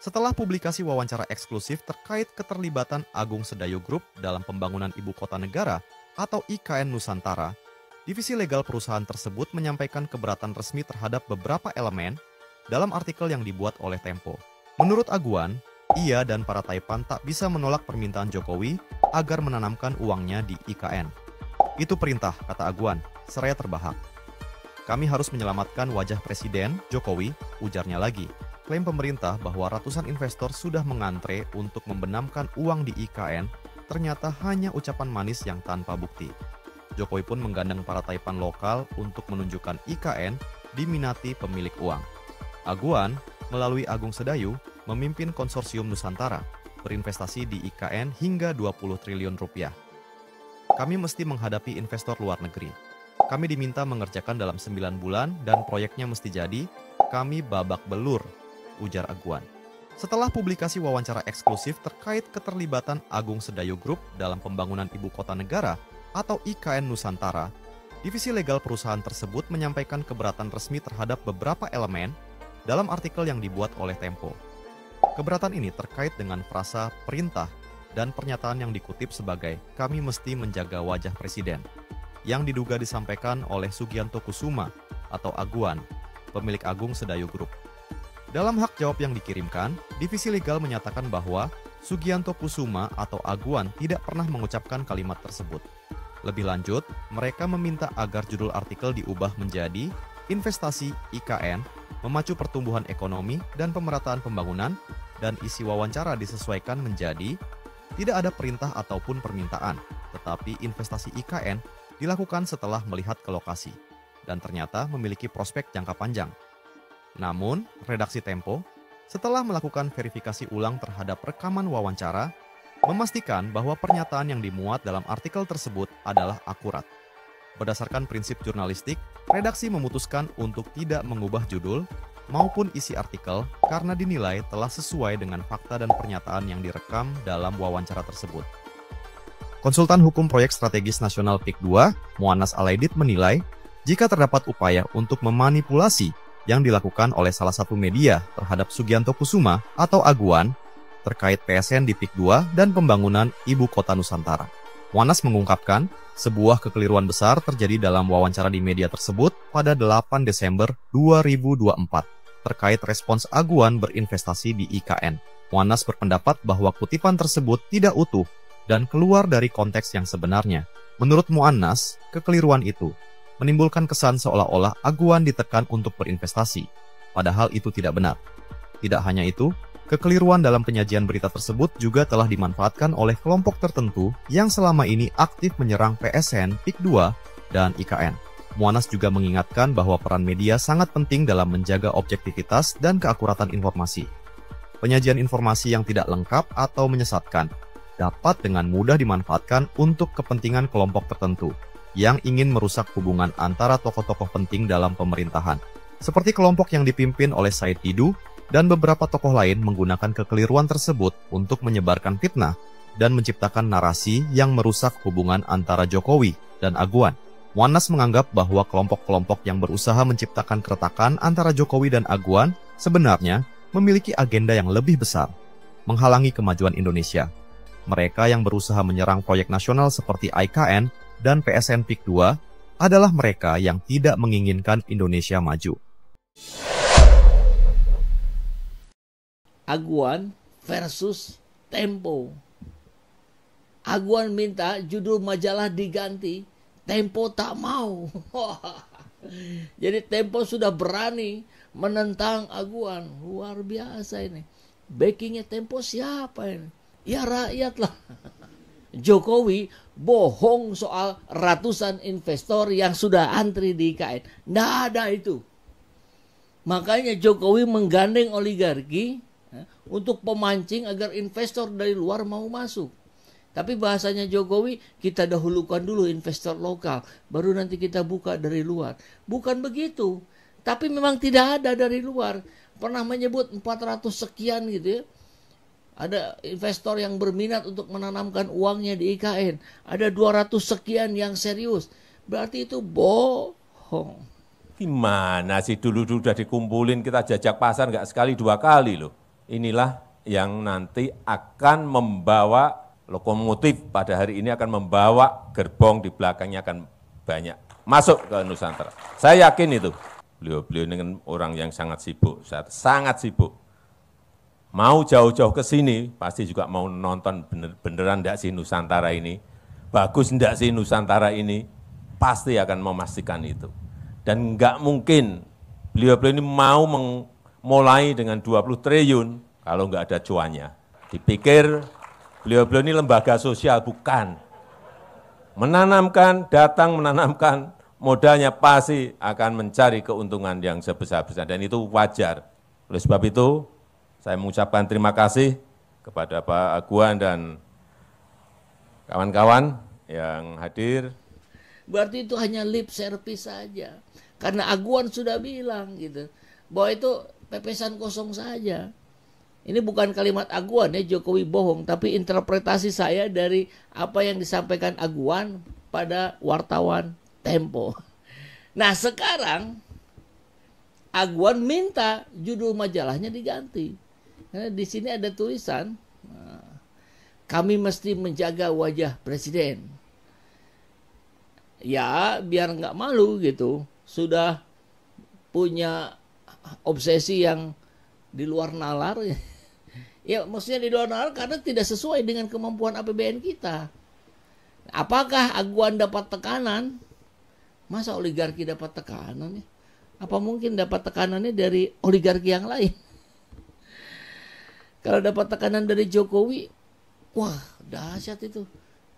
Setelah publikasi wawancara eksklusif terkait keterlibatan Agung Sedayo Group dalam pembangunan Ibu Kota Negara atau IKN Nusantara, divisi legal perusahaan tersebut menyampaikan keberatan resmi terhadap beberapa elemen dalam artikel yang dibuat oleh Tempo. Menurut Aguan, ia dan para Taipan tak bisa menolak permintaan Jokowi agar menanamkan uangnya di IKN. Itu perintah, kata Aguan, seraya terbahak. Kami harus menyelamatkan wajah Presiden Jokowi, ujarnya lagi. Klaim pemerintah bahwa ratusan investor sudah mengantre untuk membenamkan uang di IKN ternyata hanya ucapan manis yang tanpa bukti. Jokowi pun menggandeng para Taipan lokal untuk menunjukkan IKN diminati pemilik uang. Aguan, melalui Agung Sedayu, memimpin konsorsium Nusantara, berinvestasi di IKN hingga 20 triliun rupiah. Kami mesti menghadapi investor luar negeri. Kami diminta mengerjakan dalam 9 bulan dan proyeknya mesti jadi, kami babak belur, ujar Aguan. Setelah publikasi wawancara eksklusif terkait keterlibatan Agung Sedayo Group dalam pembangunan Ibu Kota Negara atau IKN Nusantara, divisi legal perusahaan tersebut menyampaikan keberatan resmi terhadap beberapa elemen dalam artikel yang dibuat oleh Tempo. Keberatan ini terkait dengan frasa perintah dan pernyataan yang dikutip sebagai "kami mesti menjaga wajah Presiden" yang diduga disampaikan oleh Sugianto Kusuma atau Aguan, pemilik Agung Sedayo Group. Dalam hak jawab yang dikirimkan, divisi legal menyatakan bahwa Sugianto Kusuma atau Aguan tidak pernah mengucapkan kalimat tersebut. Lebih lanjut, mereka meminta agar judul artikel diubah menjadi "Investasi IKN Memacu Pertumbuhan Ekonomi dan Pemerataan Pembangunan" dan isi wawancara disesuaikan menjadi "Tidak ada perintah ataupun permintaan, tetapi investasi IKN dilakukan setelah melihat ke lokasi dan ternyata memiliki prospek jangka panjang." Namun, redaksi Tempo, setelah melakukan verifikasi ulang terhadap rekaman wawancara, memastikan bahwa pernyataan yang dimuat dalam artikel tersebut adalah akurat. Berdasarkan prinsip jurnalistik, redaksi memutuskan untuk tidak mengubah judul maupun isi artikel karena dinilai telah sesuai dengan fakta dan pernyataan yang direkam dalam wawancara tersebut. Konsultan Hukum Proyek Strategis Nasional PIK II, Muannas Alaidit menilai, jika terdapat upaya untuk memanipulasi yang dilakukan oleh salah satu media terhadap Sugianto Kusuma atau Aguan terkait PSN di PIK II dan pembangunan Ibu Kota Nusantara. Muannas mengungkapkan, sebuah kekeliruan besar terjadi dalam wawancara di media tersebut pada 8 Desember 2024 terkait respons Aguan berinvestasi di IKN. Muannas berpendapat bahwa kutipan tersebut tidak utuh dan keluar dari konteks yang sebenarnya. Menurut Muannas, kekeliruan itu menimbulkan kesan seolah-olah Aguan ditekan untuk berinvestasi, padahal itu tidak benar. Tidak hanya itu, kekeliruan dalam penyajian berita tersebut juga telah dimanfaatkan oleh kelompok tertentu yang selama ini aktif menyerang PSN, PIK II, dan IKN. Muannas juga mengingatkan bahwa peran media sangat penting dalam menjaga objektivitas dan keakuratan informasi. Penyajian informasi yang tidak lengkap atau menyesatkan dapat dengan mudah dimanfaatkan untuk kepentingan kelompok tertentu yang ingin merusak hubungan antara tokoh-tokoh penting dalam pemerintahan. Seperti kelompok yang dipimpin oleh Said Didu dan beberapa tokoh lain menggunakan kekeliruan tersebut untuk menyebarkan fitnah dan menciptakan narasi yang merusak hubungan antara Jokowi dan Aguan. Muannas menganggap bahwa kelompok-kelompok yang berusaha menciptakan keretakan antara Jokowi dan Aguan sebenarnya memiliki agenda yang lebih besar, menghalangi kemajuan Indonesia. Mereka yang berusaha menyerang proyek nasional seperti IKN dan PSN PIK II adalah mereka yang tidak menginginkan Indonesia maju. Aguan versus Tempo. Aguan minta judul majalah diganti, Tempo tak mau. Jadi Tempo sudah berani menentang Aguan. Luar biasa ini. Backingnya Tempo siapa ini? Ya rakyat lah. Jokowi bohong soal ratusan investor yang sudah antri di IKN. Nggak ada itu. Makanya Jokowi menggandeng oligarki untuk pemancing agar investor dari luar mau masuk. Tapi bahasanya Jokowi, kita dahulukan dulu investor lokal, baru nanti kita buka dari luar. Bukan begitu. Tapi memang tidak ada dari luar. Pernah menyebut 400 sekian gitu ya. Ada investor yang berminat untuk menanamkan uangnya di IKN. Ada 200 sekian yang serius. Berarti itu bohong. Gimana sih dulu udah dikumpulin, kita jajak pasar nggak sekali dua kali loh. inilah yang nanti akan membawa lokomotif pada hari ini akan membawa gerbong di belakangnya akan banyak masuk ke Nusantara. Saya yakin itu. Beliau ini kan orang yang sangat sibuk, sangat sibuk. Mau jauh-jauh ke sini, pasti juga mau nonton beneran enggak sih Nusantara ini. Bagus enggak sih Nusantara ini, pasti akan memastikan itu. Dan enggak mungkin beliau ini mau memulai dengan 20 triliun kalau enggak ada cuannya. Dipikir beliau ini lembaga sosial, bukan. Menanamkan, datang menanamkan, modalnya pasti akan mencari keuntungan yang sebesar-besar, dan itu wajar. Oleh sebab itu, saya mengucapkan terima kasih kepada Pak Aguan dan kawan-kawan yang hadir. Berarti itu hanya lip service saja. Karena Aguan sudah bilang gitu, bahwa itu pepesan kosong saja. Ini bukan kalimat Aguan ya, Jokowi bohong, tapi interpretasi saya dari apa yang disampaikan Aguan pada wartawan Tempo. Nah sekarang Aguan minta judul majalahnya diganti. Karena di sini ada tulisan, kami mesti menjaga wajah presiden. Ya biar nggak malu gitu, sudah punya obsesi yang di luar nalar. Ya maksudnya di luar nalar karena tidak sesuai dengan kemampuan APBN kita. Apakah Aguan dapat tekanan? Masa oligarki dapat tekanan? Apa mungkin dapat tekanannya dari oligarki yang lain? Kalau dapat tekanan dari Jokowi, wah dahsyat itu.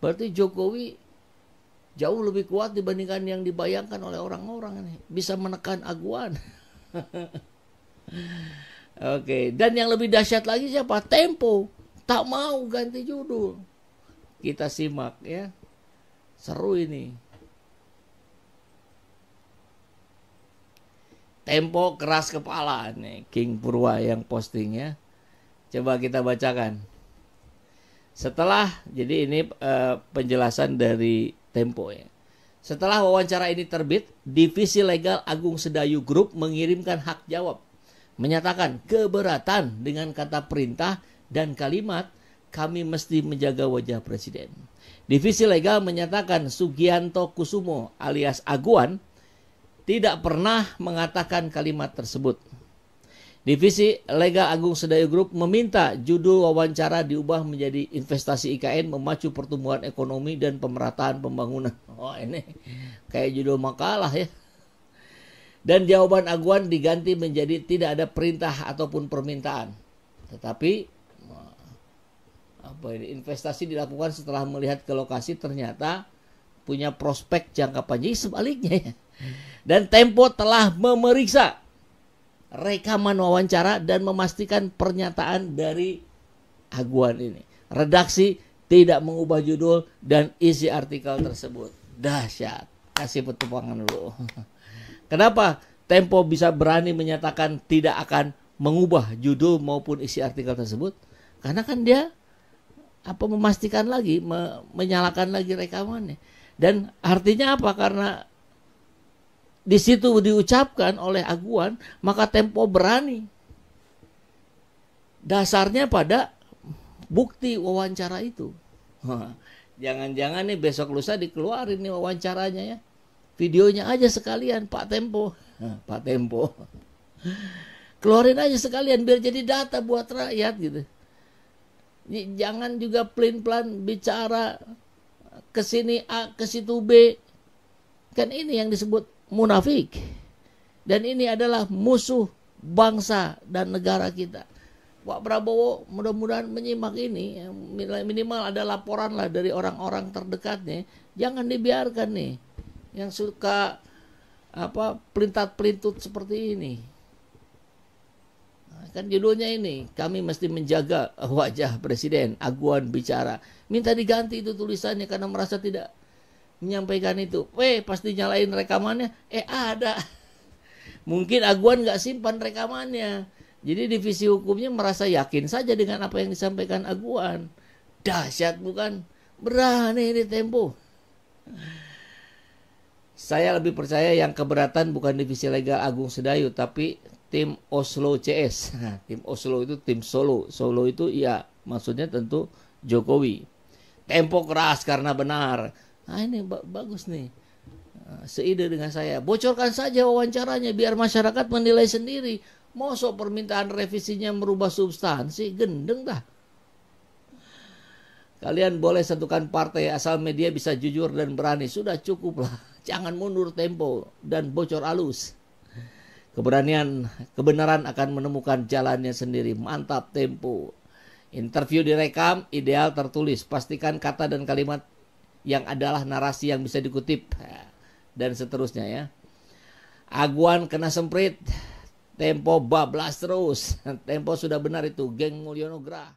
Berarti Jokowi jauh lebih kuat dibandingkan yang dibayangkan oleh orang-orang ini. Bisa menekan Aguan. Oke, dan yang lebih dahsyat lagi siapa? Tempo tak mau ganti judul. Kita simak ya. Seru ini. Tempo keras kepala nih, King Purwa yang postingnya. Coba kita bacakan. Setelah, jadi ini penjelasan dari Tempo ya. Setelah wawancara ini terbit, Divisi Legal Agung Sedayu Group mengirimkan hak jawab, menyatakan keberatan dengan kata perintah dan kalimat kami mesti menjaga wajah presiden. Divisi Legal menyatakan Sugianto Kusumo alias Aguan tidak pernah mengatakan kalimat tersebut. Divisi Legal Agung Sedayu Group meminta judul wawancara diubah menjadi investasi IKN memacu pertumbuhan ekonomi dan pemerataan pembangunan. Oh ini kayak judul makalah ya. Dan jawaban Aguan diganti menjadi tidak ada perintah ataupun permintaan. Tetapi investasi dilakukan setelah melihat ke lokasi ternyata punya prospek jangka panjang, sebaliknya ya. Dan Tempo telah memeriksa rekaman wawancara dan memastikan pernyataan dari Aguan ini. Redaksi tidak mengubah judul dan isi artikel tersebut. Dahsyat. Kasih tepukan dulu. Kenapa Tempo bisa berani menyatakan tidak akan mengubah judul maupun isi artikel tersebut? Karena kan dia memastikan lagi, menyalakan lagi rekamannya. Dan artinya apa? Karena di situ diucapkan oleh Aguan, maka Tempo berani. Dasarnya pada bukti wawancara itu. Jangan-jangan nih besok lusa dikeluarin nih wawancaranya ya. Videonya aja sekalian Pak Tempo. Pak Tempo. Keluarin aja sekalian biar jadi data buat rakyat gitu. Jangan juga pelin-pelan bicara ke sini A, ke situ B. Kan ini yang disebut munafik. Dan ini adalah musuh bangsa dan negara kita. Pak Prabowo mudah-mudahan menyimak ini. Minimal ada laporan lah dari orang-orang terdekatnya. Jangan dibiarkan nih yang suka pelintat-pelintut seperti ini. Nah, kan judulnya ini, kami mesti menjaga wajah presiden. Aguan bicara. Minta diganti itu tulisannya karena merasa tidak menyampaikan itu. Pasti nyalain rekamannya. Ada. Mungkin Aguan gak simpan rekamannya. Jadi divisi hukumnya merasa yakin saja dengan apa yang disampaikan Aguan. Dahsyat bukan? Berani ini Tempo. Saya lebih percaya yang keberatan bukan Divisi Legal Agung Sedayu, tapi tim Oslo CS. Nah, tim Oslo itu tim Solo. Solo itu ya maksudnya tentu Jokowi. Tempo keras karena benar. Nah ini bagus nih. Seide dengan saya. Bocorkan saja wawancaranya biar masyarakat menilai sendiri. Mosok permintaan revisinya merubah substansi, gendeng dah. Kalian boleh satukan partai asal media bisa jujur dan berani. Sudah cukup lah. Jangan mundur Tempo dan bocor halus. Kebenaran akan menemukan jalannya sendiri. Mantap Tempo. Interview direkam, ideal tertulis. Pastikan kata dan kalimat yang adalah narasi yang bisa dikutip. Dan seterusnya ya. Aguan kena semprit. Tempo bablas terus. Tempo sudah benar itu, geng Mulyono Gerah.